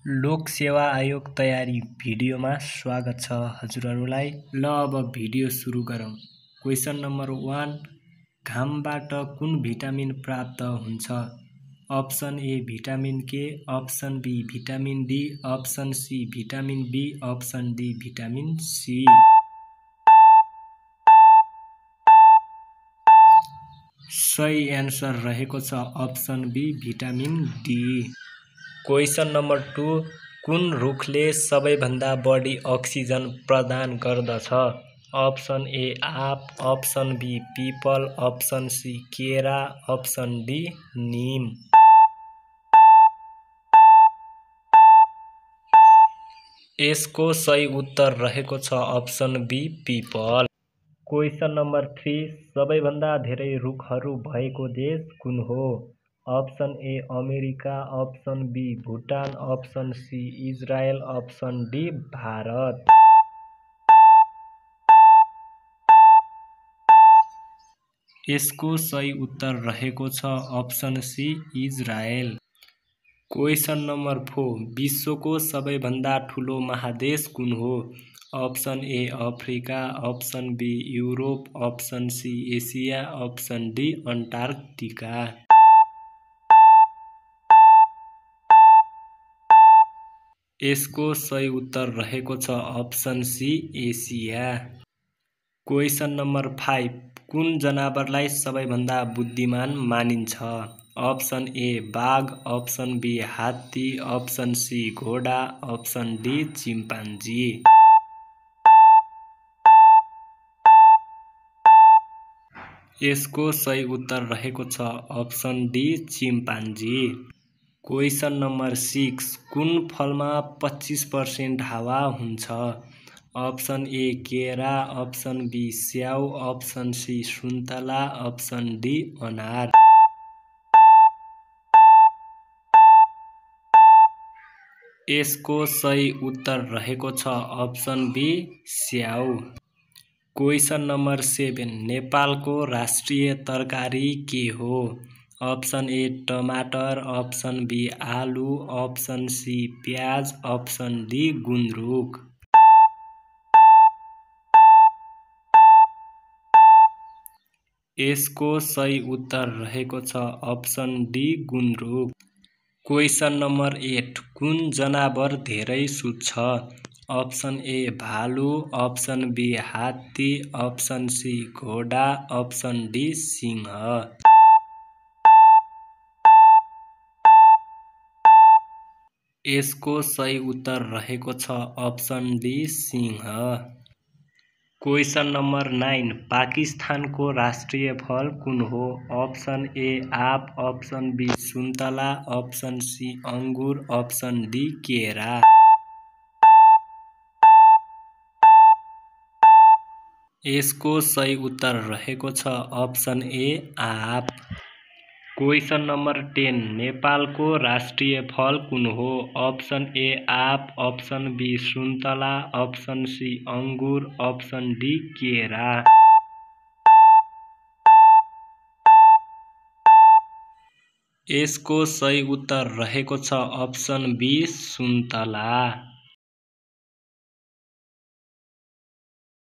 लोक सेवा आयोग तयारी भिडियोमा स्वागत छ हजुरहरूलाई। ल अब भिडियो सुरु गरौँ। क्वेशन नम्बर 1, घामबाट कुन भिटामिन प्राप्त हुन्छ? Option A vitamin K, option B vitamin D, option C vitamin B, option D vitamin C. सही एन्सर रहेको छ option B vitamin D. Question number 2, कुन रुखले सबैभन्दा बढी अक्सिजन प्रदान गर्दछ? अप्सन ए आँप, अप्सन बी पिपल, अप्सन सी केरा, अप्सन डी नीम। यसको सही उत्तर रहेको छ अप्सन बी पिपल। क्वेशन नम्बर 3, सबैभन्दा धेरै रुखहरू भएको देश कुन हो? Option A America, option B Bhutan, option C Israel, option D Bharat. यसको सही उत्तर रहेको छ option C Israel. Question number 4, विश्वको सबैभन्दा ठुलो महादेश कुन हो? Option A Africa, option B Europe, option C Asia, option D Antarctica. यसको सही उत्तर रहेको छ option C Asia. Question number 5, कुन जनावरलाई सबैभन्दा बुद्धिमान मानिन्छ? अप्सन ए बाघ, अप्सन बी हात्ती, अप्सन सी घोडा, अप्सन डी चिम्पान्जी। यसको सही उत्तर रहेको छ option D chimpanzee. Question number 6, कुन फलमा 25% हावा हुन्छ? अप्सन ए केरा, अप्सन बी स्याउ, अप्सन सी सुन्तला, अप्सन डी अनार। यसको सही उत्तर रहेको छ अप्सन बी स्याउ। क्वेशन नम्बर 7, नेपालको राष्ट्रिय तरकारी के हो? अप्सन ए टमाटर, अप्सन बी आलु, अप्सन सी प्याज, अप्सन डी गुन्द्रुक। यसको सही उत्तर रहेको छ अप्सन डी गुन्द्रुक। क्वेशन नम्बर 8, कुन जनावर धेरै सुत्छ? अप्सन ए भालु, अप्सन बी हात्ती, अप्सन सी घोडा, अप्सन डी सिंह। यसको सही उत्तर रहेको छ option D Singh. Question number 9, पाकिस्तानको राष्ट्रिय फल कुन हो? अप्सन ए आँप, अप्सन बी सुन्तला, अप्सन सी अंगुर, अप्सन डी केरा। यसको सही उत्तर रहेको छ अप्सन ए आँप। क्वेशन नम्बर 10, नेपालको राष्ट्रिय फल कुन हो? अप्सन ए आँप, अप्सन बी सुन्तला, अप्सन सी अंगुर, अप्सन डी केरा। यसको सही उत्तर रहेको छ अप्सन बी सुन्तला।